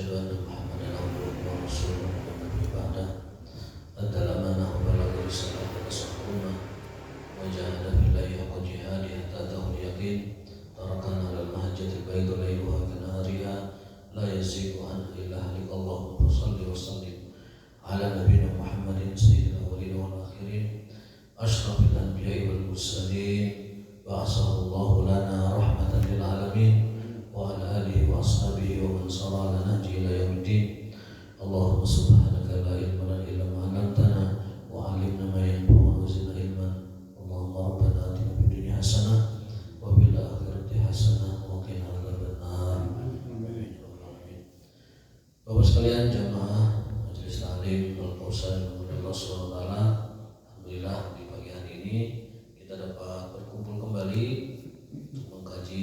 وأشهد أن محمدا عبده ورسوله لا نبي بعده أدى الأمانة وبلغ الرسالة ونصح الأمة وجاهد في الله حق جهاده حتى أتاه اليقين تركنا على المهجة البيضاء ليلها كنهارها لا يزيغ عنها إلا هلك. اللهم صل وسلم على نبينا محمد سيد الأولين والآخرين أشرف الأنبياء والمرسلين بعثه الله لنا رحمة للعالمين وعلى آله وأصحابه ومن سار على نهجه إلى يوم الدين. اللهم سبحانك لا علم لنا إلا ما علمتنا وعلمنا ما ينفعنا وزدنا علما. اللهم ربنا آتنا في الدنيا حسنة وفي الآخرة حسنة وقنا عذاب النار. Bapak sekalian jamaah Majelis Taklim Al-Kautsar Allah SWT, alhamdulillah di pagi hari ini kita dapat berkumpul kembali untuk mengkaji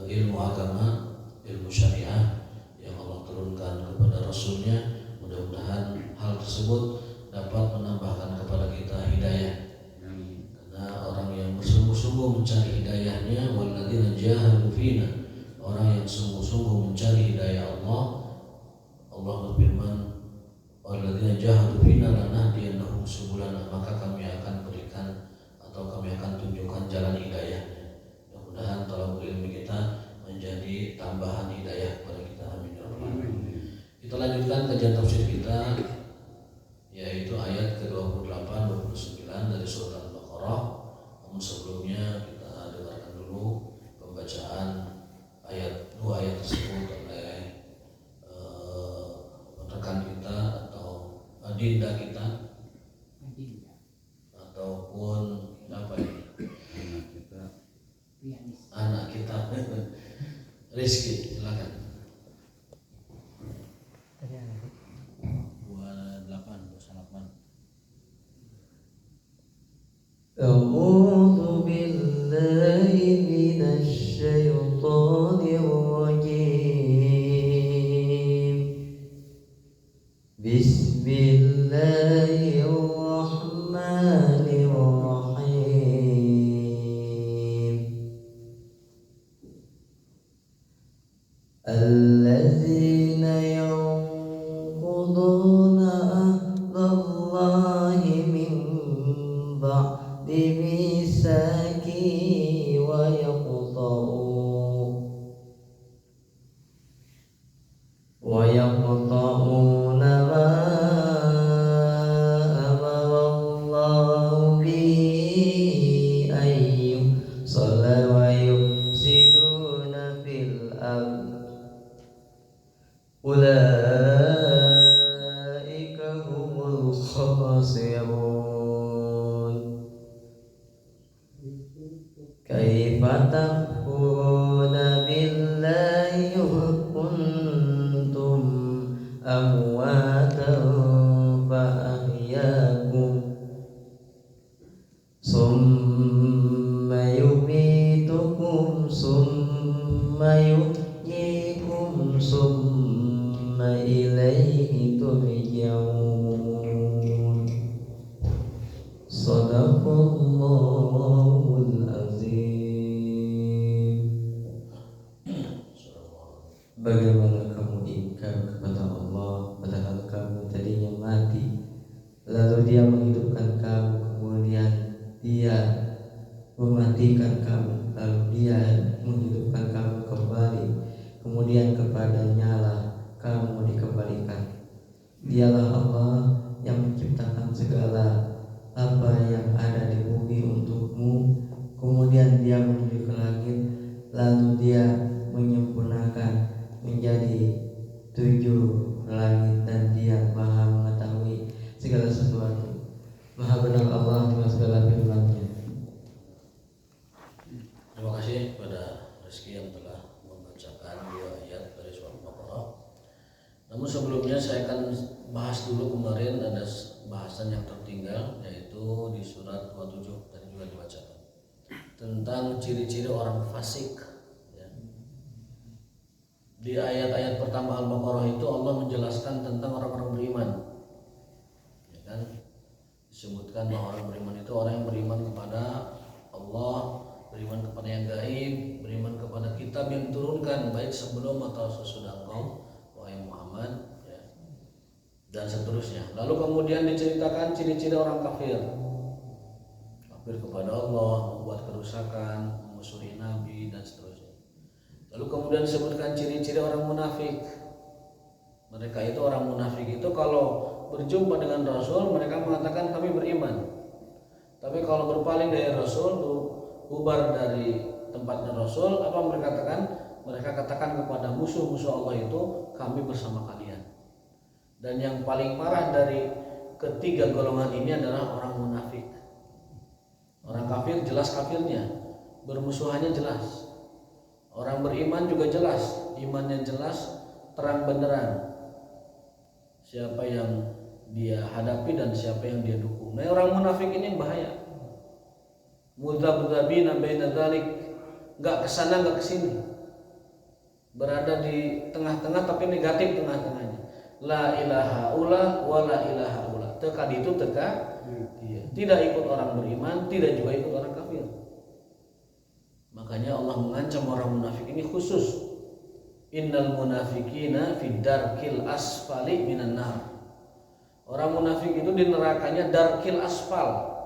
ilmu agama, ilmu syariah yang Allah turunkan kepada Rasulnya. Mudah-mudahan hal tersebut dapat menambahkan kepada kita hidayah. Karena orang yang bersungguh-sungguh mencari hidayahnya, walladzina jahadu fina, orang yang sungguh-sungguh mencari hidayah Allah, Allah berfirman, walladzina jahadu fina lanahdiyannahum subulana, maka kami akan berikan atau kami akan tunjukkan jalan hidayahnya. Mudah-mudahan talabul ilmi kita menjadi tambahan hidayah kepada kita. Amin ya rabbal alamin. Kita lanjutkan kajian tafsir kita, yaitu ayat ke-28 29 dari surat Al-Baqarah. Namun sebelumnya kita dengarkan dulu pembacaan dua ayat tersebut oleh rekan kita atau adinda kita ataupun apa ini? Anak kita Rizky, silakan. 28. A'udzu billahi minasy syaithanir rajim. Bismillahirrahmanirrahim. Alladzina yanquduna ahdallahi min ba'di mitsaqihi wa yaqta'una ma amara Allahu bihi an yusalla wa yufsiduna fil ardh. Ulaika humul khasirun. Kaifa takfuruna billahi wa kuntum amwatan fa ahyaakum summa yumitukum summa yuhyikum summa ilaihi turja'un. Shadaqallahul azim. Bagaimana kamu ingkar kepada Allah padahal kamu tadinya mati, lalu Dia menghidupkan kamu, kemudian Dia mematikan kamu, lalu Dia menghidupkan kamu kembali, kemudian kepadanya lah kamu dikembalikan. Dialah Allah yang menciptakan segala apa yang ada di bumi untukmu, kemudian Dia menuju ke langit, lalu Dia menyempurnakan menjadi 7 langit, dan Dia Maha mengetahui segala sesuatu. Maha benar Allah dengan segala firman-Nya. Terima kasih kepada Rizky yang telah membacakan 2 ayat dari surat Al-Baqarah. Namun sebelumnya saya akan bahas dulu, kemarin ada bahasan yang tertinggal, yaitu di surat 27 tadi juga dibacakan tentang ciri-ciri orang fasik. Di ayat-ayat pertama Al-Baqarah itu Allah menjelaskan tentang orang-orang beriman, ya kan? Disebutkan bahwa orang beriman itu orang yang beriman kepada Allah, beriman kepada yang gaib, beriman kepada kitab yang diturunkan baik sebelum atau sesudah engkau wahai dan seterusnya. Lalu kemudian diceritakan ciri-ciri orang kafir kepada Allah, membuat kerusakan, memusuhi Nabi dan seterusnya. Lalu kemudian disebutkan ciri-ciri orang munafik. Mereka itu orang munafik itu kalau berjumpa dengan Rasul mereka mengatakan kami beriman. Tapi kalau berpaling dari Rasul, bubar dari tempatnya Rasul, apa mereka katakan? Mereka katakan kepada musuh-musuh Allah itu kami bersama kalian. Dan yang paling parah dari ketiga golongan ini adalah orang munafik. Orang kafir jelas kafirnya, bermusuhannya jelas. Orang beriman juga jelas, imannya jelas, terang benderang. Siapa yang dia hadapi dan siapa yang dia dukung. Nah, orang munafik ini yang bahaya. Mudzabdzabina baina dzalik, enggak kesana enggak kesini. Berada di tengah-tengah tapi negatif tengah-tengahnya. La ilaha ula wa la ilaha ula. Teka itu teka dia. Tidak ikut orang beriman, tidak juga ikut orang kafir. Makanya Allah mengancam orang munafik ini khusus. Innal munafiqina fid darkil asfali minan nar. Orang munafik itu di nerakanya darkil asfal.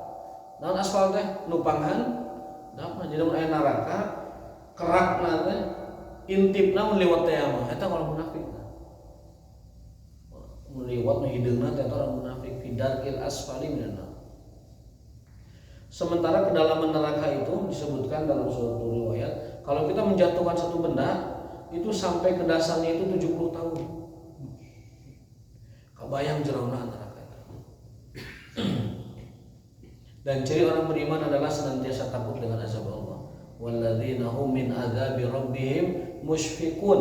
Naon asfal teh? Nupangan. Nah, jadi mun aya neraka kerakna teh intipna mun liwat teh mah eta orang munafik. Mun liwat nu hideungna teh orang munafik fid darkil asfali minan nar. Sementara kedalaman neraka itu disebutkan dalam suatu riwayat, kalau kita menjatuhkan satu benda itu sampai ke dasarnya itu 70 tahun. Kebayang jerauna neraka itu. Dan ciri orang beriman adalah senantiasa takut dengan azab Allah. Walladzina hum min adzabi rabbihim musyfiqun.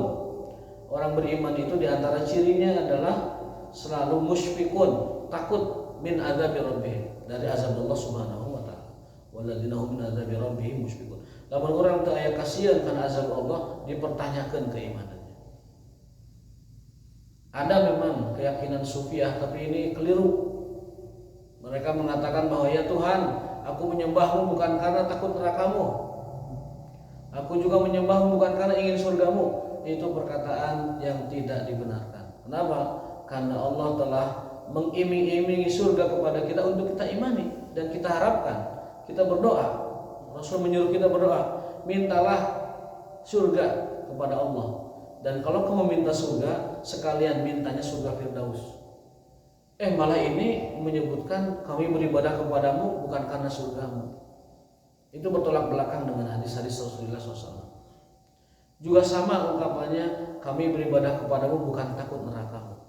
Orang beriman itu diantara cirinya adalah selalu musyfiqun, takut min adzabi rabbihim, dari azab Allah Subhanahu wa taala. Walladzina hum min adzabi rabbihim musyfiqun. Lamun orang teu aya kasihan kana azab Allah, dipertanyakan keimanannya. Ada memang keyakinan sufiah tapi ini keliru. Mereka mengatakan bahwa ya Tuhan, aku menyembahmu bukan karena takut nerakamu. Aku juga menyembahmu bukan karena ingin surgamu. Itu perkataan yang tidak dibenarkan. Kenapa? Karena Allah telah mengiming-imingi surga kepada kita untuk kita imani dan kita harapkan. Kita berdoa. Rasul menyuruh kita berdoa, mintalah surga kepada Allah. Dan kalau kamu minta surga, sekalian mintanya surga Firdaus. Malah ini menyebutkan kami beribadah kepadamu bukan karena surgamu. Itu bertolak belakang dengan hadis-hadis Rasulullah SAW. Juga sama ungkapannya, kami beribadah kepadamu bukan takut nerakamu.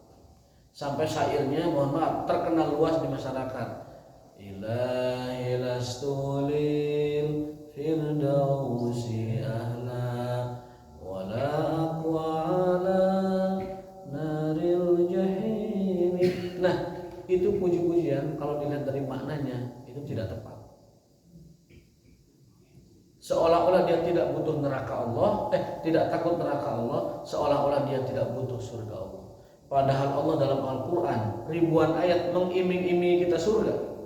Sampai syairnya, mohon maaf, terkenal luas di masyarakat. Ilahi lastulil firdausi ahla wala aqwa ala naril jahim. Nah, itu puji-pujian kalau dilihat dari maknanya itu tidak tepat. Seolah-olah dia tidak butuh neraka Allah, tidak takut neraka Allah, seolah-olah dia tidak butuh surga Allah. Padahal Allah dalam Al-Quran ribuan ayat mengiming-imingi kita surga.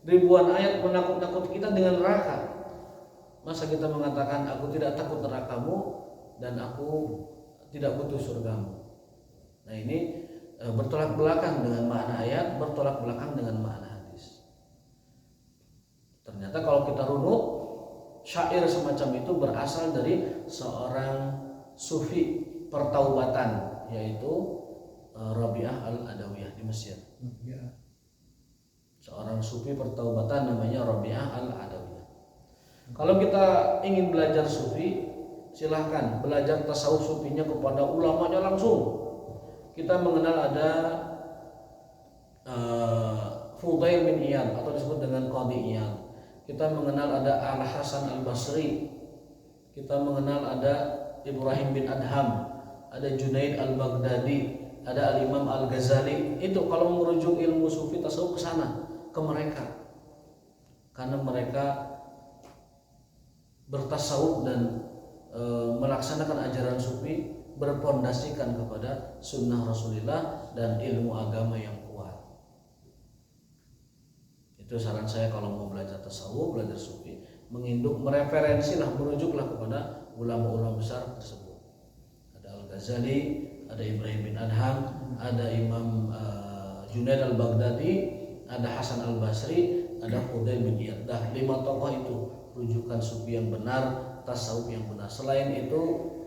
Ribuan ayat menakut-nakuti kita dengan neraka. Masa kita mengatakan aku tidak takut nerakamu dan aku tidak butuh surgamu. Nah ini bertolak belakang dengan makna ayat, bertolak belakang dengan makna hadis. Ternyata kalau kita runut, syair semacam itu berasal dari seorang sufi pertaubatan, yaitu Rabi'ah al-Adawiyah di Mesir. Seorang sufi pertaubatan namanya Rabi'ah al-Adawiyah. Kalau kita ingin belajar sufi, silahkan belajar tasawuf sufinya kepada ulamanya langsung. Kita mengenal ada Fudail bin Iyad atau disebut dengan Qadhi Iyad. Kita mengenal ada Al-Hasan Al-Basri. Kita mengenal ada Ibrahim bin Adham, ada Junaid Al-Baghdadi, ada Al-Imam Al-Ghazali. Itu kalau merujuk ilmu sufi tasawuf ke sana, ke mereka. Karena mereka bertasawuf dan melaksanakan ajaran sufi berpondasikan kepada sunnah Rasulullah dan ilmu agama yang kuat. Itu saran saya kalau mau belajar tasawuf, belajar sufi, menginduk, mereferensilah, merujuklah kepada ulama-ulama besar tersebut. Ada Al-Ghazali, ada Ibrahim bin Adham, ada Imam Junaid al-Baghdadi, ada Hasan al-Basri, ada Fudail bin Iyad. Dah 5 tokoh itu rujukan sufi yang benar, tasawuf yang benar. Selain itu,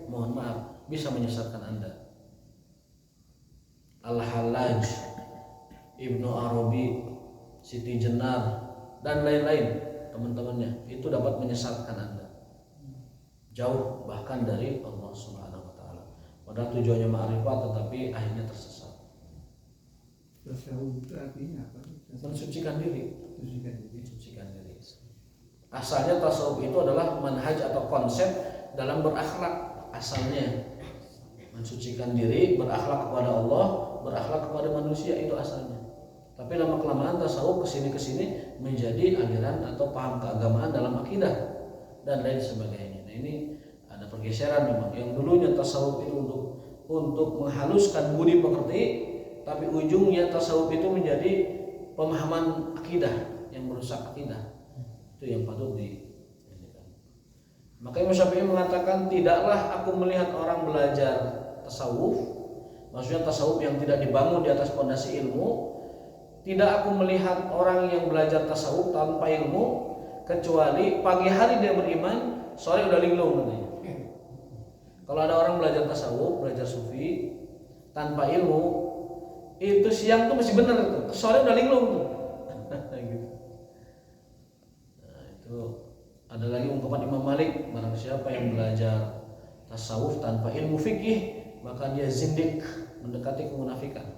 mohon maaf, bisa menyesatkan Anda. Al-Hallaj, Ibnu Arabi, Siti Jenar, dan lain-lain teman-temannya, itu dapat menyesatkan Anda jauh bahkan dari Allah Subhanahu wa taala. Padahal tujuannya ma'rifat tetapi akhirnya tersesat. Tasawuf itu artinya apa? Mensucikan diri. Mensucikan diri. Asalnya tasawuf itu adalah manhaj atau konsep dalam berakhlak. Asalnya mensucikan diri, berakhlak kepada Allah, berakhlak kepada manusia, itu asalnya. Tapi lama kelamaan tasawuf kesini menjadi aliran atau paham keagamaan dalam akidah dan lain sebagainya. Nah, ini ada pergeseran memang. Yang dulunya tasawuf itu untuk menghaluskan budi pekerti, tapi ujungnya tasawuf itu menjadi pemahaman akidah yang merusak akidah. Itu yang patut Maka Imam Syafi'i mengatakan, tidaklah aku melihat orang belajar tasawuf, maksudnya tasawuf yang tidak dibangun di atas fondasi ilmu. Tidak aku melihat orang yang belajar tasawuf tanpa ilmu, kecuali pagi hari dia beriman, sore udah linglung katanya. Kalau ada orang belajar tasawuf, belajar sufi tanpa ilmu, itu siang tuh masih benar itu, sore udah linglung tuh. Gitu. Nah, itu ada lagi ungkapan Imam Malik, barang siapa yang belajar tasawuf tanpa ilmu fikih, maka dia zindik, mendekati kemunafikan.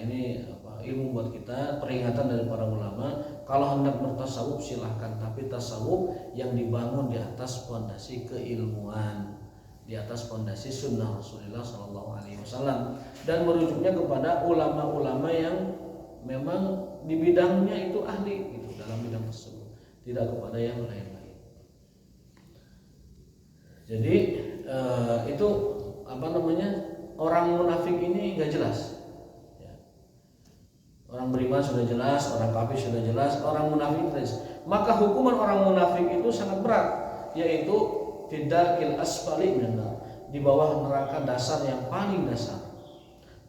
Ini ilmu buat kita, peringatan dari para ulama. Kalau hendak bertasawuf silahkan, tapi tasawuf yang dibangun di atas fondasi keilmuan, di atas fondasi sunnah Rasulullah SAW, dan merujuknya kepada ulama-ulama yang memang di bidangnya itu ahli gitu, dalam bidang tersebut, tidak kepada yang lain-lain. Jadi itu orang munafik ini gak jelas. Orang beriman sudah jelas, orang kafir sudah jelas, orang munafik jelas. Maka hukuman orang munafik itu sangat berat, yaitu fidarkil asfali minan, di bawah neraka dasar yang paling dasar.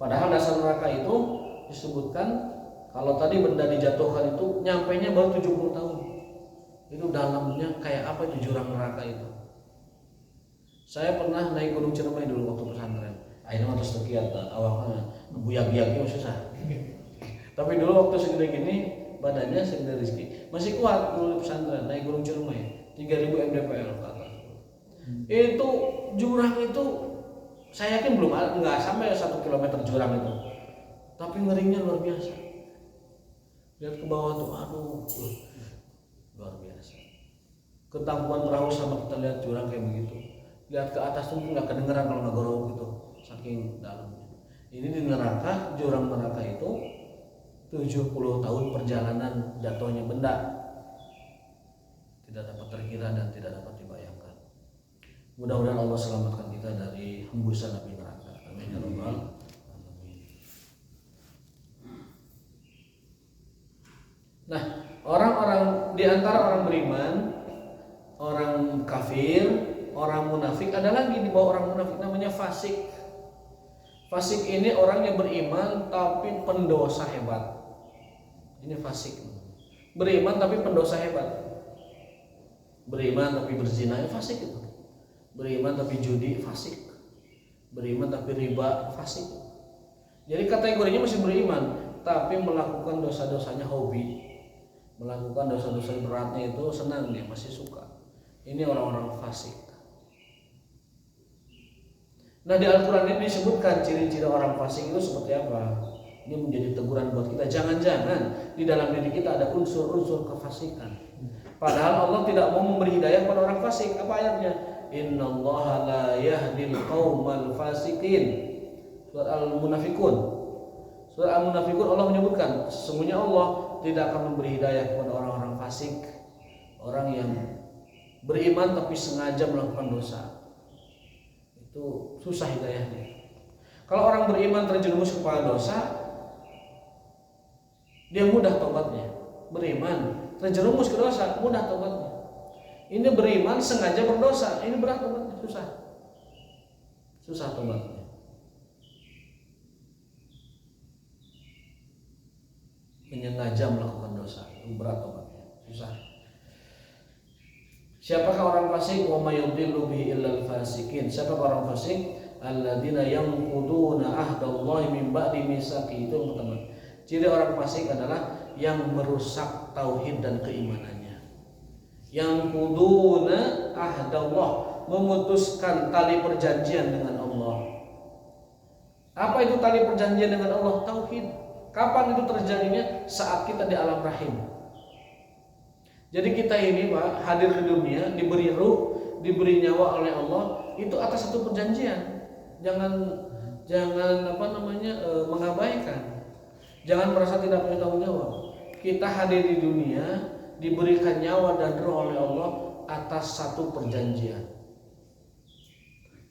Padahal dasar neraka itu disebutkan, kalau tadi benda dijatuhkan itu nyampainya baru 70 tahun. Itu dalamnya kayak apa itu jurang neraka itu. Saya pernah naik Gunung Ciremai dulu waktu pesantren. Akhirnya terus terkiat, awalnya buyak-buyaknya susah. Tapi dulu waktu segede gini, badannya segede Rizki, masih kuat dulu di pesantren, naik Gunung Ciremai 3000 mdpl ke atas. Itu jurang itu, saya yakin nggak sampai 1 kilometer jurang itu, tapi ngerinya luar biasa. Lihat ke bawah tuh, aduh, luar biasa. Ketangguhan perahu sama kita lihat jurang kayak begitu. Lihat ke atas tuh nggak kedengeran kalau nggak gorong gitu, saking dalamnya. Ini di neraka, jurang neraka itu 70 tahun perjalanan jatuhnya benda, tidak dapat terkira dan tidak dapat dibayangkan. Mudah-mudahan Allah selamatkan kita dari hembusan api neraka. Amin ya rabbal alamin. Nah, orang-orang di antara orang beriman, orang kafir, orang munafik, ada lagi di bawah orang munafik namanya fasik. Fasik ini orang yang beriman tapi pendosa hebat. Ini fasik. Beriman tapi pendosa hebat. Beriman tapi berzina, fasik itu. Beriman tapi judi, fasik. Beriman tapi riba, fasik. Jadi kategorinya masih beriman, tapi melakukan dosa-dosanya hobi. Melakukan dosa-dosa beratnya itu senang, dia masih suka. Ini orang-orang fasik. Nah, di Al-Quran ini disebutkan ciri-ciri orang fasik itu seperti apa. Ini menjadi teguran buat kita. Jangan-jangan di dalam diri kita ada unsur-unsur kefasikan. Padahal Allah tidak mau memberi hidayah kepada orang fasik. Apa ayatnya? Innallaha la yahdil qaumal fasikin. Surat Al-Munafikun. Surat Al-Munafikun Allah menyebutkan, sesungguhnya Allah tidak akan memberi hidayah kepada orang-orang fasik, orang yang beriman tapi sengaja melakukan dosa. Itu susah hidayahnya. Kalau orang beriman terjerumus kepada dosa, dia mudah tobatnya. Beriman terjerumus ke dosa, mudah tobatnya. Ini beriman sengaja berdosa, ini berat tobatnya, susah tobatnya. nyengaja melakukan dosa. Itu berat obatnya, susah. Siapakah orang fasik? Wa may yudillu bihi illal fasikin. Siapa orang fasik? Alladzina yanquduna ahdallahi min ba'di mitsaqi. Itu yang pertama. Ciri orang fasik adalah yang merusak tauhid dan keimanannya. Yanquduna ahdallah, memutuskan tali perjanjian dengan Allah. Apa itu tali perjanjian dengan Allah? Tauhid. Kapan itu terjadinya? Saat kita di alam rahim. Jadi kita ini Pak, hadir ke dunia, diberi ruh, diberi nyawa oleh Allah, itu atas satu perjanjian. Jangan mengabaikan. Jangan merasa tidak punya tanggung jawab. Kita hadir di dunia, diberikan nyawa dan ruh oleh Allah atas satu perjanjian.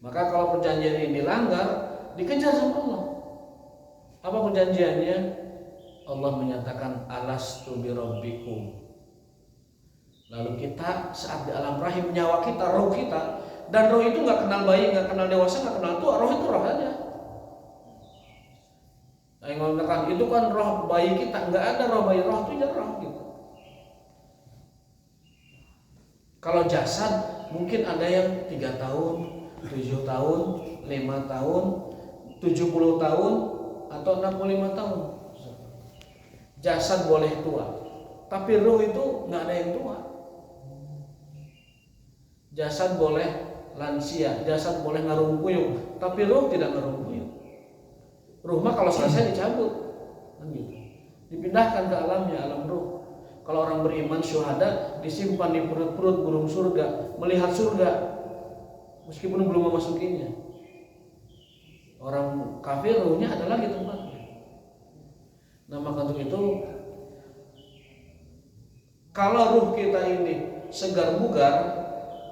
Maka kalau perjanjian ini dilanggar, dikejar sama Allah. Apa perjanjiannya? Allah menyatakan alastu birabbikum. Lalu kita saat di alam rahim, nyawa kita, roh kita, dan roh itu nggak kenal bayi, nggak kenal dewasa, nggak kenal tua, roh itu roh aja. Nah, yang mengatakan itu kan roh bayi kita, nggak ada roh bayi, roh itu ya roh gitu. Kalau jasad mungkin ada yang 3 tahun, 7 tahun, 5 tahun, 70 tahun, atau 65 tahun. Jasad boleh tua, tapi roh itu nggak ada yang tua. Jasad boleh lansia, jasad boleh ngarung puyuh, tapi ruh tidak ngarung puyuh. Ruh mah kalau selesai dicabut, kan gitu. Dipindahkan ke alamnya, alam ruh. Kalau orang beriman syuhada disimpan di perut-perut burung surga, melihat surga meskipun belum memasukinya. Orang kafir ruhnya ada lagi tempatnya. Nah maka untuk itu, kalau ruh kita ini segar bugar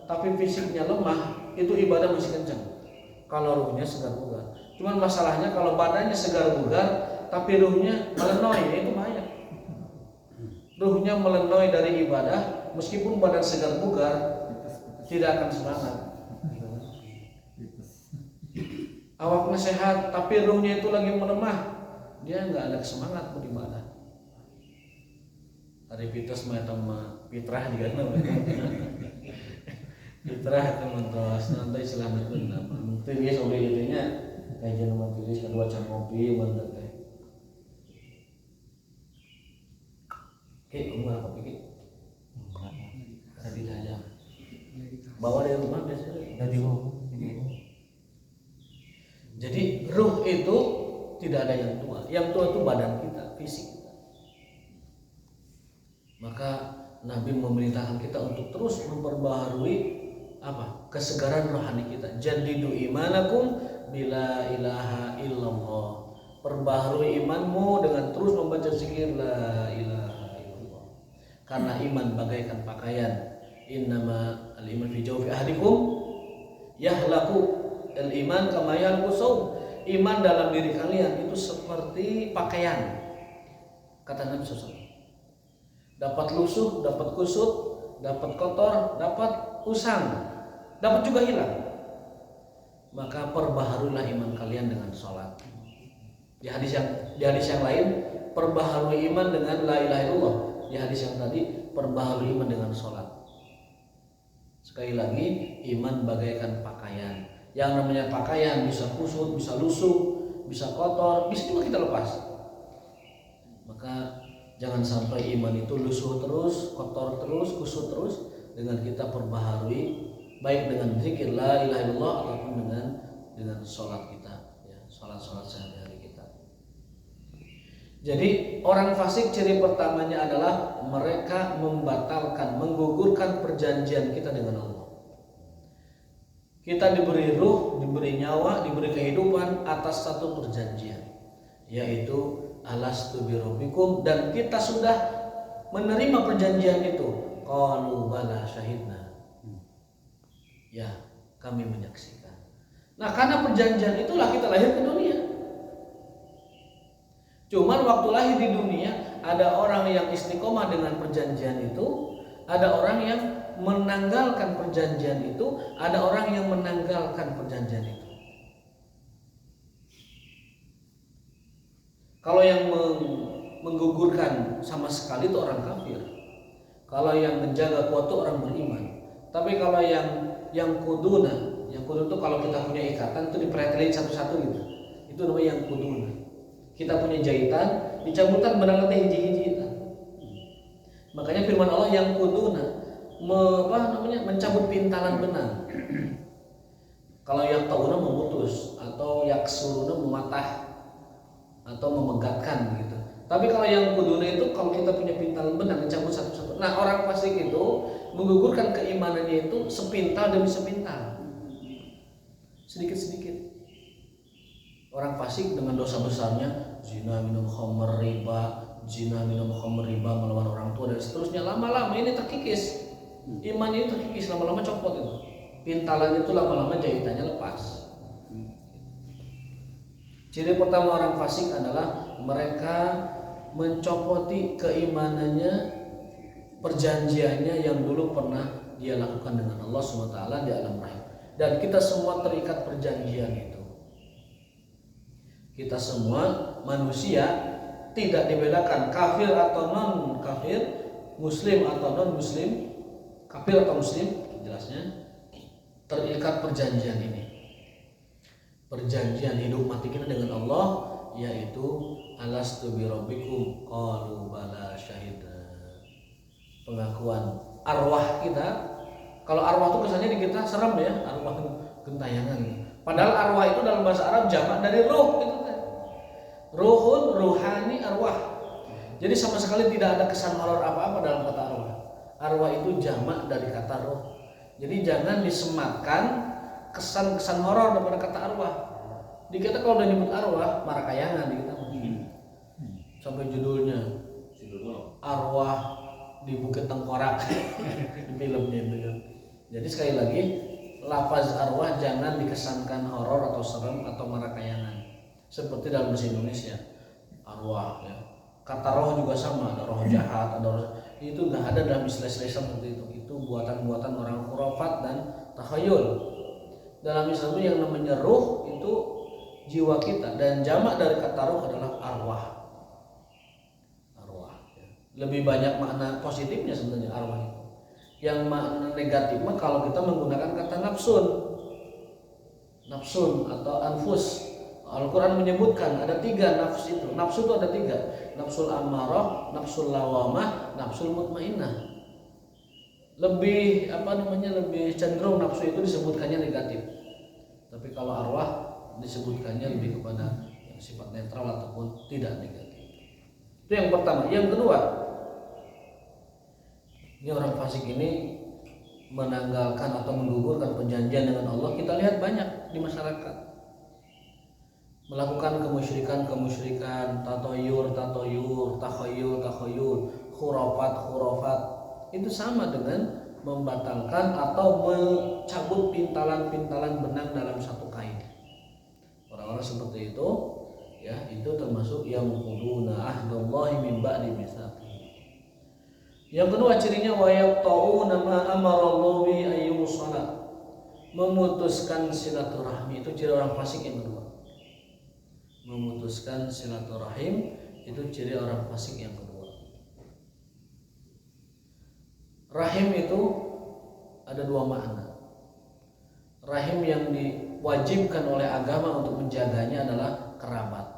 tapi fisiknya lemah, itu ibadah masih kencang. Kalau ruhnya segar bugar. Cuman masalahnya kalau badannya segar bugar tapi ruhnya melenoi, itu bahaya. Ruhnya melenoi dari ibadah, meskipun badan segar bugar tidak akan semangat. Awaknya sehat tapi ruhnya itu lagi melemah, dia nggak ada semangat beribadah. Hari pitos mah fitrah juga namanya. Fitrah teman-teman, nanti selamat benar. Itu dia sobre itunya, kayak jangan tulis kedua cang kopi, mantap teh. Oke, kamu apa pikir? Tadi saja. Bawa dari rumah biasanya. Dari rumah. Jadi ruh itu tidak ada yang tua. Yang tua itu badan kita, fisik kita. Maka Nabi memerintahkan kita untuk terus memperbaharui kesegaran rohani kita. Jadidu imanakum bila ilaha illallah. Perbaharui imanmu dengan terus membaca zikir la ilaha illallah. Karena iman bagaikan pakaian. Innama al-iman fi jawfi ahadikum yahlaku al-iman kama yahlaku saum. Iman dalam diri kalian itu seperti pakaian. Kata Nabi SAW. Dapat lusuh, dapat kusut, dapat kotor, dapat usang, dapat juga hilang. Maka perbaharuilah iman kalian dengan sholat. Di hadis yang lain, perbaharui iman dengan la ilaha illallah. Di hadis yang tadi, perbaharui iman dengan sholat. Sekali lagi, iman bagaikan pakaian. Yang namanya pakaian bisa kusut, bisa lusuh, bisa kotor, bisa juga kita lepas. Maka jangan sampai iman itu lusuh terus, kotor terus, kusut terus, dengan kita perbaharui baik dengan zikir la ilaha illallah ataupun dengan sholat kita, ya, sholat sehari-hari kita. Jadi orang fasik ciri pertamanya adalah mereka membatalkan, menggugurkan perjanjian kita dengan Allah. Kita diberi ruh, diberi nyawa, diberi kehidupan atas satu perjanjian, yaitu alastu birabbikum, dan kita sudah menerima perjanjian itu. Qalu bala syahidna. Ya, kami menyaksikan. Nah, karena perjanjian itulah kita lahir ke dunia. Cuman waktu lahir di dunia ada orang yang istiqomah dengan perjanjian itu, ada orang yang menanggalkan perjanjian itu, ada orang yang menanggalkan perjanjian itu. Kalau yang menggugurkan sama sekali itu orang kafir. Kalau yang menjaga kuat itu orang beriman. Tapi kalau yang kuduna, yang kudu itu kalau kita punya ikatan itu dipretelin satu-satu gitu. Itu namanya yang kuduna. Kita punya jahitan, dicabutan benang teh hiji-hiji. Makanya firman Allah yang kuduna mencabut pintalan benang. Kalau yang tauna memutus atau yaksuruna mematah atau memegatkan gitu. Tapi kalau yang kuduna itu kalau kita punya pintalan benang mencabut satu-satu. Nah, orang fasik itu menggugurkan keimanannya itu sepintal demi sepintal. Sedikit-sedikit. Orang fasik dengan dosa besarnya zina, minum khamr, riba, melawan orang tua dan seterusnya, lama-lama ini terkikis. Iman ini terkikis, lama-lama copot itu. Pintalan itu lama-lama jahitannya lepas. Ciri pertama orang fasik adalah mereka mencopoti keimanannya, perjanjiannya yang dulu pernah dia lakukan dengan Allah SWT di alam rahim. Dan kita semua terikat perjanjian itu. Kita semua manusia tidak dibedakan kafir atau non kafir, muslim atau non muslim, kafir atau muslim, jelasnya terikat perjanjian ini. Perjanjian hidup mati kita dengan Allah, yaitu alastu birabbikum qalu bala syahidna. Pengakuan arwah kita. Kalau arwah itu kesannya di kita serem ya, arwah gentayangan. Padahal arwah itu dalam bahasa Arab jamak dari ruh gitu kan. Ruhun, ruhani, arwah. Jadi sama sekali tidak ada kesan horor apa-apa dalam kata arwah. Arwah itu jamak dari kata ruh. Jadi jangan disematkan kesan-kesan horor daripada kata arwah. Di kita kalau udah nyebut arwah, marah kayangan di kita. Sampai judulnya arwah di Bukit Tengkorak di filmnya itu kan. Jadi sekali lagi, lafaz arwah jangan dikesankan horor atau serem atau marah kayangan. Seperti dalam bahasa Indonesia, arwah ya. Kata roh juga sama, ada roh jahat, ada roh, itu nggak ada dalam istilah-istilah seperti itu. Itu buatan-buatan orang khurafat dan takhayul. Dalam Islam itu yang namanya ruh itu jiwa kita, dan jamak dari kata ruh adalah arwah. Arwah. Ya. Lebih banyak makna positifnya sebenarnya arwah itu. Yang makna negatifnya kalau kita menggunakan kata nafsun, nafsun atau anfus. Al-Quran menyebutkan ada 3 nafs itu. Nafsu itu ada 3. Nafsul ammarah, nafsul lawamah, nafsul mutmainnah. Lebih lebih cenderung nafsu itu disebutkannya negatif. Tapi kalau arwah disebutkannya lebih kepada yang sifat netral ataupun tidak negatif. Itu yang pertama. Yang kedua, ini orang fasik ini menanggalkan atau menggugurkan perjanjian dengan Allah. Kita lihat banyak di masyarakat. Melakukan kemusyrikan, tatoyur, takhayul, khurafat, itu sama dengan membatalkan atau mencabut pintalan-pintalan benang dalam satu kain. Orang-orang seperti itu, ya, itu termasuk yang quduna ahdallahi min ba'di mitsaqi. Yang kedua cirinya wa yaqta'una ma amarallahu bi ayyusala. Memutuskan silaturahmi, itu ciri orang fasik yang kedua. Memutuskan silaturahim itu ciri orang fasik yang kedua. Rahim itu ada 2 makna. Rahim yang diwajibkan oleh agama untuk menjaganya adalah kerabat.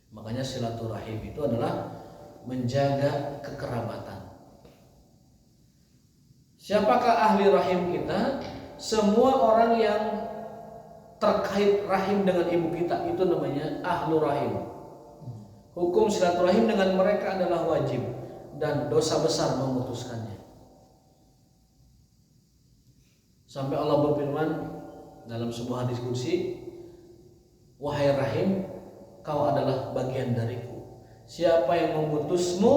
Makanya silaturahim itu adalah menjaga kekerabatan. Siapakah ahli rahim kita? Semua orang yang terkait rahim dengan ibu kita itu namanya ahlu rahim. Hukum silaturahim dengan mereka adalah wajib dan dosa besar memutuskannya. Sampai Allah berfirman dalam sebuah hadis qudsi, wahai rahim, kau adalah bagian dariku. Siapa yang memutusmu,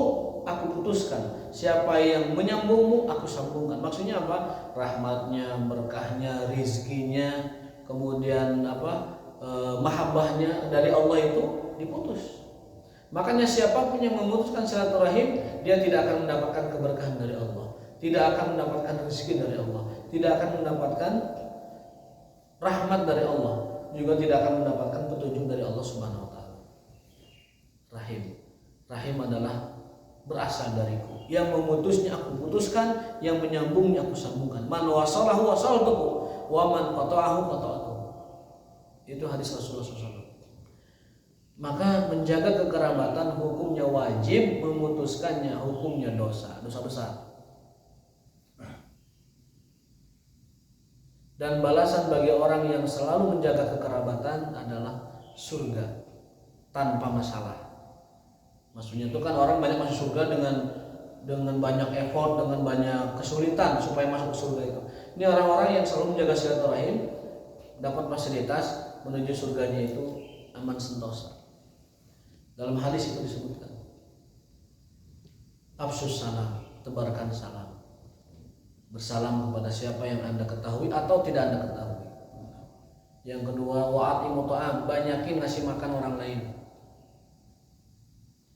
aku putuskan. Siapa yang menyambungmu, aku sambungkan. Maksudnya apa? Rahmatnya, berkahnya, rizkinya, kemudian mahabbahnya dari Allah itu diputus. Makanya siapapun yang memutuskan silaturahim, dia tidak akan mendapatkan keberkahan dari Allah, tidak akan mendapatkan rezeki dari Allah, tidak akan mendapatkan rahmat dari Allah, juga tidak akan mendapatkan petunjuk dari Allah Subhanahu wa taala. Rahim adalah berasal dariku. Yang memutusnya aku putuskan, yang menyambungnya aku sambungkan. Man wasalahu wasaltuhu wa man qata'ahu qata'tuhu. Itu hadis Rasulullah SAW. Maka menjaga kekerabatan hukumnya wajib, memutuskannya hukumnya dosa besar. Dan balasan bagi orang yang selalu menjaga kekerabatan adalah surga tanpa masalah. Maksudnya itu kan orang banyak masuk surga dengan banyak effort, dengan banyak kesulitan supaya masuk ke surga itu. Ini orang-orang yang selalu menjaga silaturahim dapat fasilitas menuju surganya itu aman sentosa. Dalam hadis itu disebutkan, Afsus salam, tebarkan salam. Bersalam kepada siapa yang Anda ketahui atau tidak Anda ketahui. Yang kedua, wa'atimu ta'am, banyakin ngasih makan orang lain.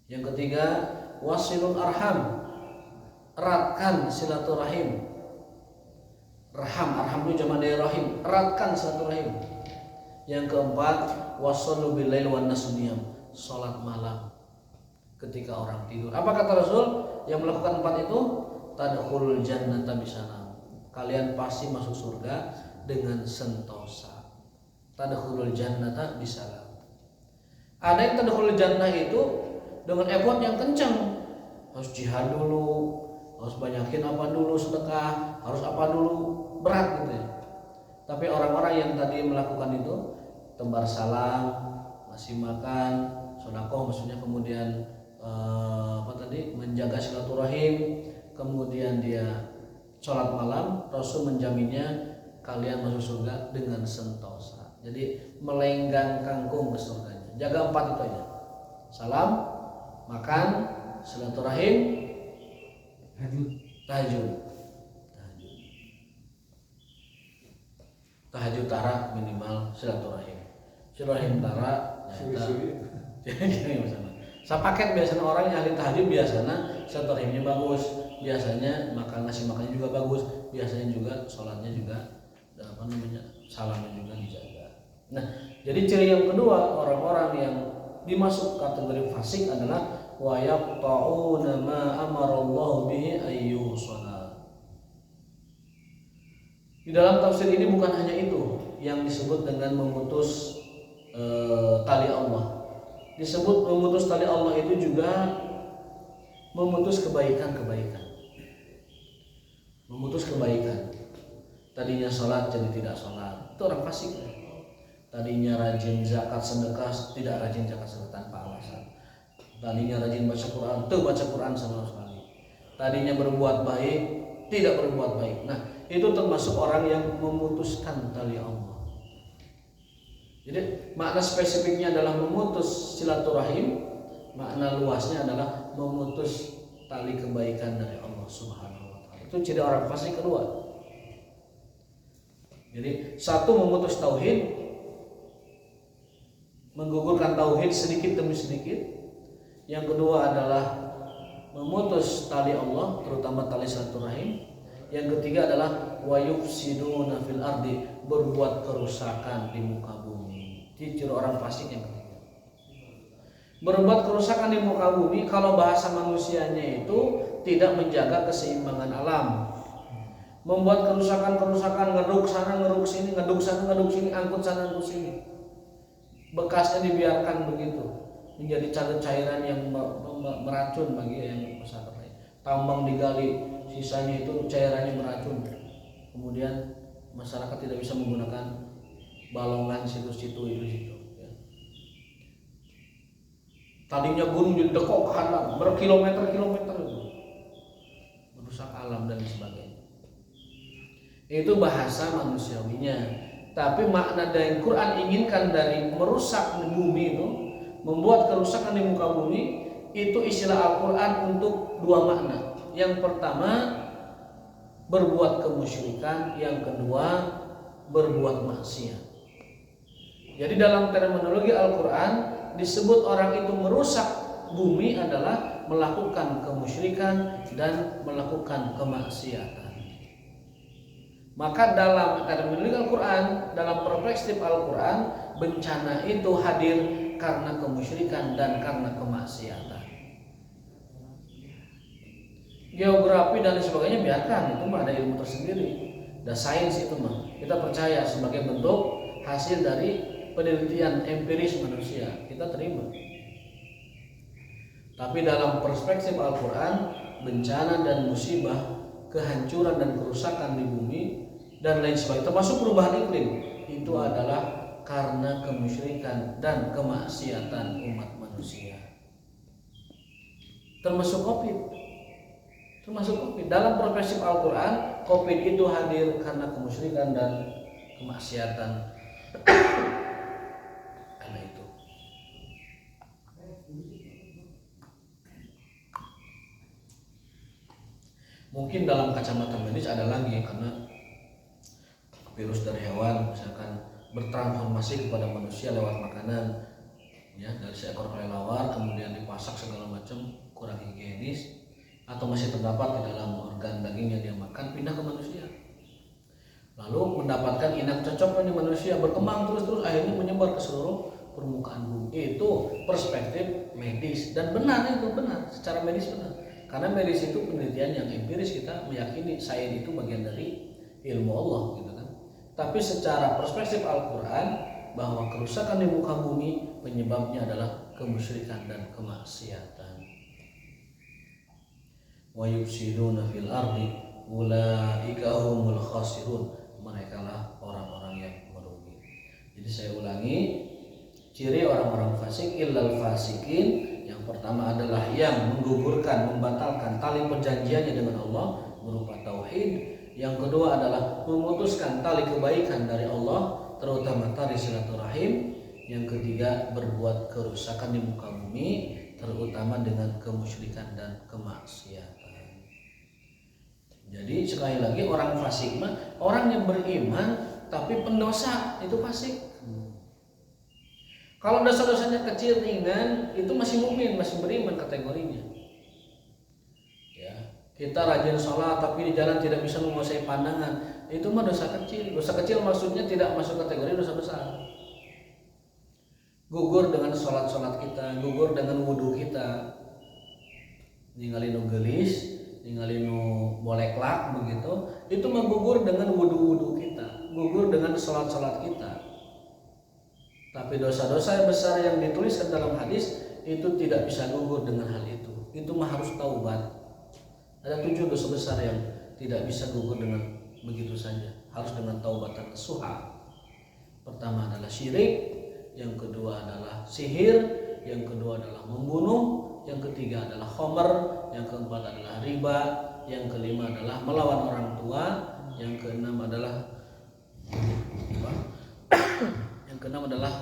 Yang ketiga, wasilul arham, eratkan silaturahim. Arham itu jamak dari rahim, eratkan silaturahim. Yang keempat, wasallu bil lail wan nasu niyam, salat malam ketika orang tidur. Apa kata Rasul? Yang melakukan empat itu tadkhulul jannata bisalam. Kalian pasti masuk surga dengan sentosa. Tadkhulul jannata bisalam. Ada yang tadkhulul jannah itu dengan effort yang kencang. Harus jihad dulu, harus banyakin apa dulu sedekah, harus apa dulu, berat gitu ya. Tapi orang-orang yang tadi melakukan itu tebar salam, ngasih makan, sedekah maksudnya, kemudian menjaga silaturahim, kemudian dia sholat malam, Rasul menjaminnya kalian masuk surga dengan sentosa. Jadi melenggang kangkung ke surganya. Jaga empat itu aja. Salam, makan, silaturahim, tahajud. Tahajud tara minimal silaturahim. Silaturahim tara saya paket biasanya orang yang ahli tahajud, biasanya silaturahimnya bagus, biasanya ngasih makannya juga bagus, biasanya juga sholatnya juga salamnya juga dijaga. Nah, jadi ciri yang kedua orang-orang yang dimasuk kategori fasik adalah wa yaqta'una ma amarallahu bihi ayyusala. Di dalam tafsir ini bukan hanya itu yang disebut dengan memutus tali Allah. Disebut memutus tali Allah itu juga memutus kebaikan-kebaikan. Memutus kebaikan. Tadinya sholat jadi tidak sholat. Itu orang fasik. Tadinya rajin zakat sedekah tidak rajin zakat sedekah tanpa alasan. Tadinya rajin baca Quran, baca Quran sama sekali. Tadinya berbuat baik, tidak berbuat baik. Nah, itu termasuk orang yang memutuskan tali Allah. Jadi makna spesifiknya adalah memutus silaturahim, makna luasnya adalah memutus tali kebaikan dari Allah Subhanahu wa taala. Itu ciri orang fasik kedua. Jadi satu, memutus tauhid, menggugurkan tauhid sedikit demi sedikit. Yang kedua adalah memutus tali Allah, terutama tali silaturahim. Yang ketiga adalah wa yufsiduna fil ardi, berbuat kerusakan di muka bumi. Itu ciri orang fasik yang ketiga. Berbuat kerusakan di muka bumi, kalau bahasa manusianya itu tidak menjaga keseimbangan alam. Membuat kerusakan-kerusakan, ngeduk sana, ngeduk sini, ngeduk sana, ngeduk sini, angkut sana, angkut sini. Bekasnya dibiarkan begitu, menjadi cairan yang meracun bagi yang masyarakat lain. Tambang digali, sisanya itu cairannya beracun. Kemudian masyarakat tidak bisa menggunakan balongan situ ya. Tadinya gunung jadi dekok hanam berkilometer-kilometer itu, merusak alam dan sebagainya. Itu bahasa manusiawinya. Tapi makna dari Quran inginkan dari merusak bumi itu, membuat kerusakan di muka bumi, itu istilah Al-Quran untuk dua makna. Yang pertama, berbuat kemusyrikan. Yang kedua, berbuat maksiat. Jadi dalam terminologi Al-Quran disebut orang itu merusak bumi adalah melakukan kemusyrikan dan melakukan kemaksiatan. Maka dalam terminologi Al-Quran, dalam perspektif Al-Quran, bencana itu hadir karena kemusyrikan dan karena kemaksiatan. geografi dan lain sebagainya biarkan, itu mah ada ilmu tersendiri, ada sains itu mah. Kita percaya sebagai bentuk hasil dari penelitian empiris manusia, kita terima. Tapi dalam perspektif Al-Quran, bencana dan musibah, kehancuran dan kerusakan di bumi dan lain sebagainya, termasuk perubahan iklim, itu adalah karena kemusyrikan dan kemaksiatan umat manusia. Termasuk COVID. Dalam perspektif Al-Quran, COVID itu hadir karena kemusyrikan dan kemaksiatan. Karena itu. Mungkin dalam kacamata medis ada lagi, karena virus dari hewan misalkan bertransformasi kepada manusia lewat makanan, ya, dari seekor kelelawar kemudian dipasak segala macam, kurang higienis, atau masih terdapat di dalam organ daging yang dia makan, pindah ke manusia, lalu mendapatkan inang cocok di manusia, berkembang terus akhirnya menyebar ke seluruh permukaan bumi. Itu perspektif medis, dan benar, itu benar, secara medis benar, karena medis itu penelitian yang empiris, kita meyakini sains itu bagian dari ilmu Allah gitu kan. Tapi secara perspektif Al-Quran, bahwa kerusakan di muka bumi penyebabnya adalah kemusyrikan dan kemaksiatan. Wa yufsiduna fil ardi ulaika humul khasirun, mereka lah orang-orang yang merugi. Jadi saya ulangi, ciri orang-orang fasik illal fasikin, yang pertama adalah yang menggugurkan, membatalkan tali perjanjiannya dengan Allah berupa tauhid. Yang kedua adalah memutuskan tali kebaikan dari Allah, terutama tali silaturahim. Yang ketiga, berbuat kerusakan di muka bumi, terutama dengan kemusyrikan dan kemaksiatan. Jadi sekali lagi, orang fasik mah orang yang beriman tapi pendosa, itu fasik. Kalau dosa-dosanya kecil ringan, itu masih mukmin, masih beriman kategorinya. Ya, kita rajin sholat tapi di jalan tidak bisa menguasai pandangan, itu mah dosa kecil. Dosa kecil maksudnya tidak masuk kategori dosa besar. Gugur dengan sholat-sholat kita, gugur dengan wudhu kita, ninggalin nu gelis, ninggalin nu boleklak begitu, itu mah gugur dengan wudhu-wudhu kita, gugur dengan sholat-sholat kita. Tapi dosa-dosa besar yang dituliskan dalam hadis itu tidak bisa gugur dengan hal itu. Itu mah harus taubat. Ada 7 dosa besar yang tidak bisa gugur dengan begitu saja, harus dengan taubatan nasuha. Pertama adalah syirik, yang kedua adalah sihir, yang kedua adalah membunuh, yang ketiga adalah khomer, yang keempat adalah riba, yang kelima adalah melawan orang tua, yang keenam adalah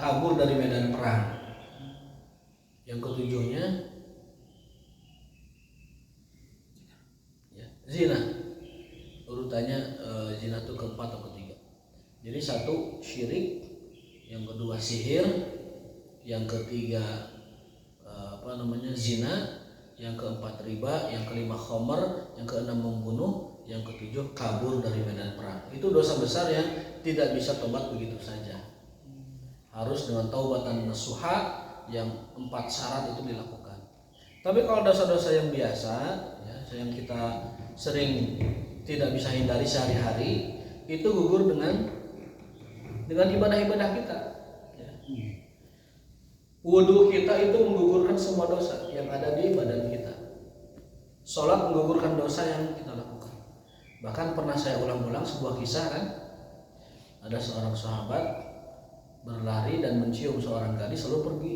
kabur dari medan perang, yang ketujuhnya ya, zina. Urutannya zina itu keempat atau ketiga. Jadi 1 syirik, yang kedua sihir, yang ketiga zina, yang keempat riba, yang kelima khomer, yang keenam membunuh, yang ketujuh kabur dari medan perang. Itu dosa besar yang tidak bisa tobat begitu saja. Harus dengan taubatan nasuha, yang 4 syarat itu dilakukan. Tapi kalau dosa-dosa yang biasa, ya, yang kita sering tidak bisa hindari sehari-hari, itu gugur dengan ibadah-ibadah kita. Ya. Wudhu kita itu menggugurkan semua dosa yang ada di badan kita. Sholat menggugurkan dosa yang kita lakukan. Bahkan pernah saya ulang-ulang sebuah kisah kan, ada seorang sahabat berlari dan mencium seorang gadis lalu pergi.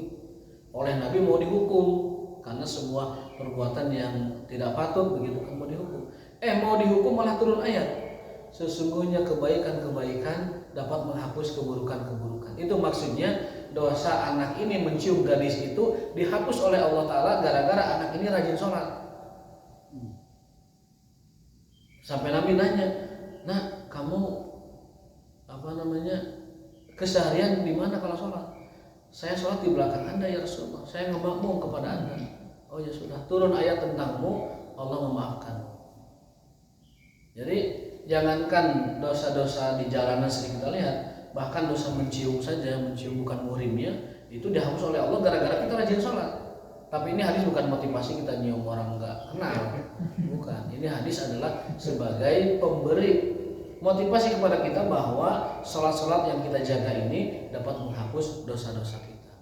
Oleh Nabi mau dihukum karena sebuah perbuatan yang tidak patut begitu kan, mau dihukum. Mau dihukum malah turun ayat. Sesungguhnya kebaikan-kebaikan dapat menghapus keburukan-keburukan. Itu maksudnya dosa anak ini mencium gadis itu dihapus oleh Allah Ta'ala gara-gara anak ini rajin sholat. Sampai Nabi nanya, "Nak, kamu keseharian di mana kalau sholat?" "Saya sholat di belakang Anda ya Rasulullah. Saya ngemakmum kepada Anda." "Oh ya sudah, turun ayat tentangmu, Allah memaafkan." Jadi jangankan dosa-dosa di jalanan sering kita lihat, bahkan dosa mencium saja, mencium bukan muhrimnya, itu dihapus oleh Allah gara-gara kita rajin sholat. Tapi ini hadis bukan motivasi kita nyium orang nggak kenal, bukan. Ini hadis adalah sebagai pemberi motivasi kepada kita bahwa sholat-sholat yang kita jaga ini dapat menghapus dosa-dosa kita.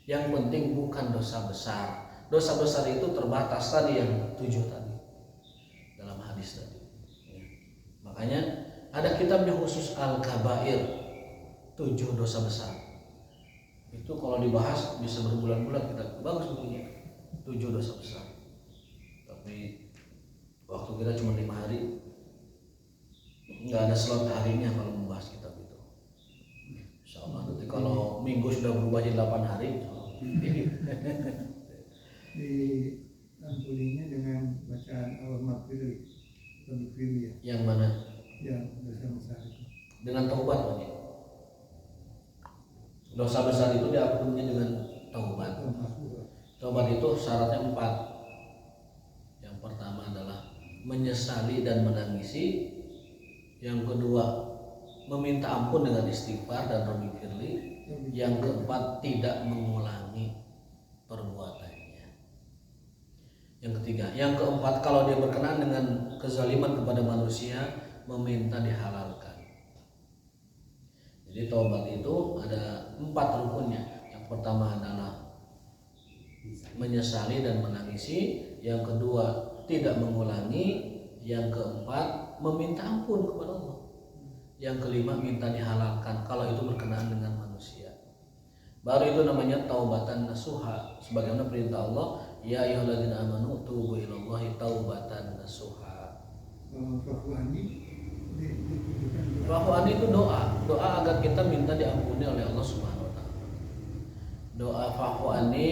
Yang penting bukan dosa besar. Dosa besar itu terbatas tadi yang 7 tadi dalam hadis tadi. Makanya ada kitabnya khusus Al-Kabair, 7 dosa besar. Itu kalau dibahas bisa berbulan-bulan, kita bagus bukunya, 7 dosa besar. Tapi waktu kita cuma 5 hari, nggak ada slot harinya kalau membahas kitab itu. Insya Allah nanti kalau minggu sudah berubah jadi 8 hari, diampulinya dengan bacaan Al-Maghfirli, ya. yang mana? Yang dosa besar itu. Dengan taubat, Pak. Dosa besar itu diampuninya dengan taubat. Taubat itu syaratnya 4. Yang pertama adalah menyesali dan menangisi. Yang kedua, meminta ampun dengan istighfar dan Rabbi firli. Yang keempat, tidak mengulangi perbuatannya. Yang ketiga, yang keempat, kalau dia berkenan dengan kezaliman kepada manusia, meminta dihalalkan. Jadi taubat itu ada 4 rukunnya. Yang pertama adalah menyesali dan menangisi. Yang kedua, tidak mengulangi. Yang keempat, meminta ampun kepada Allah. Yang kelima, minta dihalalkan kalau itu berkenaan dengan manusia. Baru itu namanya taubatan nasuha. Sebagaimana perintah Allah, ya ayyuhalladzina amanu tubu ilallahi taubatan nasuha. Fa'fu anni itu doa agar kita minta diampuni oleh Allah Subhanahu wa taala. Doa fa'fu anni,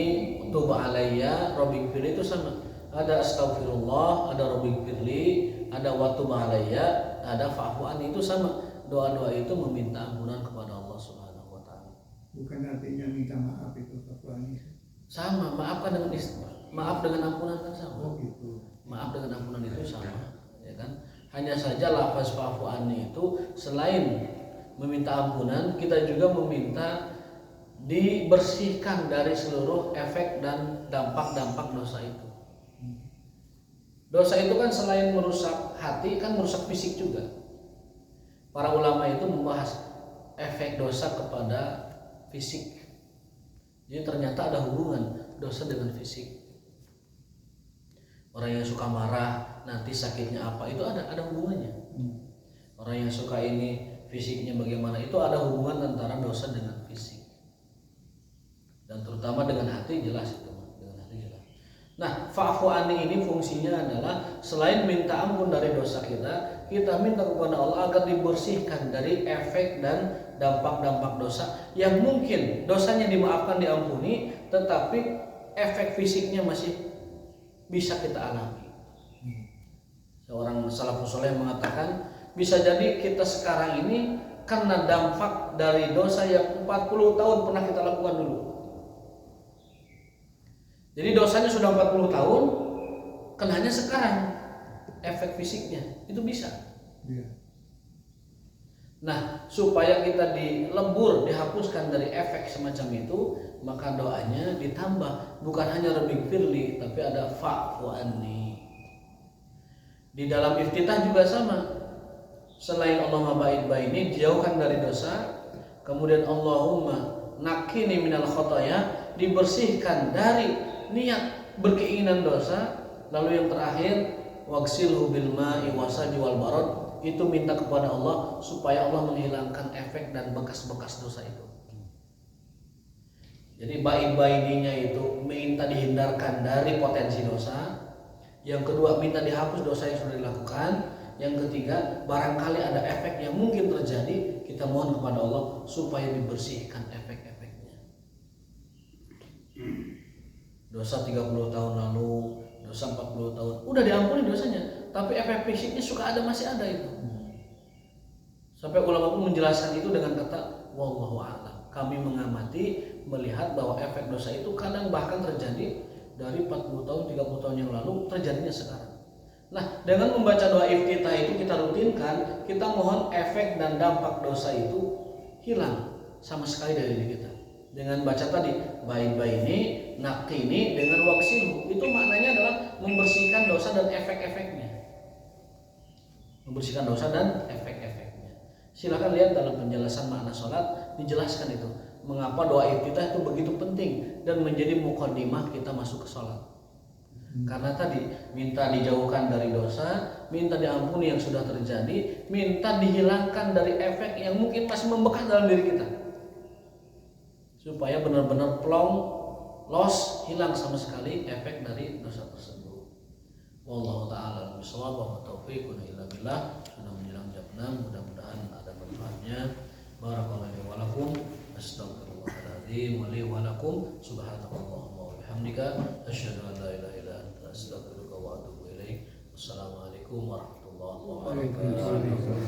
tub alayya, rabbighfirli itu sama. Ada astaghfirullah, ada rabbighfirli, ada wa tub alayya, ada fa'fu anni itu sama. Doa-doa itu meminta ampunan kepada Allah Subhanahu wa taala. Bukan artinya minta maaf itu fa'fu anni. Sama, maafkan dengan maaf dengan ampunan kan sama. Oh gitu. Maaf dengan ampunan itu sama, ya kan? Hanya saja lafaz fa'fu anni itu selain meminta ampunan, kita juga meminta dibersihkan dari seluruh efek dan dampak-dampak dosa itu. Dosa itu kan selain merusak hati, kan merusak fisik juga. Para ulama itu membahas efek dosa kepada fisik. Jadi ternyata ada hubungan dosa dengan fisik. Orang yang suka marah nanti sakitnya apa, itu ada hubungannya. Orang yang suka ini fisiknya bagaimana, itu ada hubungan antara dosa dengan fisik. Dan terutama dengan hati jelas itu, dengan hati jelas. Nah, fa'fu anni ini fungsinya adalah selain minta ampun dari dosa kita minta kepada Allah agar dibersihkan dari efek dan dampak-dampak dosa yang mungkin dosanya dimaafkan, diampuni, tetapi efek fisiknya masih bisa kita alami. Seorang salafus saleh mengatakan, bisa jadi kita sekarang ini karena dampak dari dosa yang 40 tahun pernah kita lakukan dulu. Jadi dosanya sudah 40 tahun, kenanya sekarang efek fisiknya itu bisa. Nah, supaya kita dilebur, dihapuskan dari efek semacam itu, maka doanya ditambah, bukan hanya rabbighfirli, tapi ada fa'fu anni. Di dalam iftitah juga sama. Selain Allahumma ba'id baini, dijauhkan dari dosa, kemudian Allahumma nakini minal khotoya, dibersihkan dari niat berkeinginan dosa, lalu yang terakhir wagsilhu bil ma'i wasajji wal barad, itu minta kepada Allah supaya Allah menghilangkan efek dan bekas-bekas dosa itu. Jadi baik-baiknya itu minta dihindarkan dari potensi dosa. Yang kedua, minta dihapus dosa yang sudah dilakukan. Yang ketiga, barangkali ada efek yang mungkin terjadi, kita mohon kepada Allah supaya dibersihkan efek-efeknya. Dosa 30 tahun lalu, dosa 40 tahun, udah diampuni dosanya, tapi efek fisiknya suka ada, masih ada itu. Sampai ulama pun menjelaskan itu dengan kata wallahu a'lam. Kami mengamati, melihat bahwa efek dosa itu kadang bahkan terjadi dari 40 tahun, 30 tahun yang lalu, terjadinya sekarang. Nah, dengan membaca doa iftitah itu kita rutinkan, kita mohon efek dan dampak dosa itu hilang sama sekali dari diri kita. Dengan baca tadi, baik-baik ini nakini dengan waksilu itu maknanya adalah membersihkan dosa dan efek-efeknya. Membersihkan dosa dan efek-efeknya. Silakan lihat dalam penjelasan makna sholat dijelaskan itu mengapa doa iftitah itu begitu penting dan menjadi muqaddimah kita masuk ke sholat. Karena tadi minta dijauhkan dari dosa, minta diampuni yang sudah terjadi, minta dihilangkan dari efek yang mungkin masih membekas dalam diri kita, supaya benar-benar plong, loss, hilang sama sekali efek dari dosa tersebut. Wallahu ta'ala bishawab wa taufiq wa illa billah. Sudah menjelang jam 6, mudah-mudahan ada manfaatnya. Barakallahu wa lakum. Astagfirullahaladzim wa li wa lakum. Subhanakallahumma wa bihamdika asyhadu an la ilaha illa anta astaghfiruka wa atubu ilaik. Wassalamualaikum warahmatullahi wabarakatuh.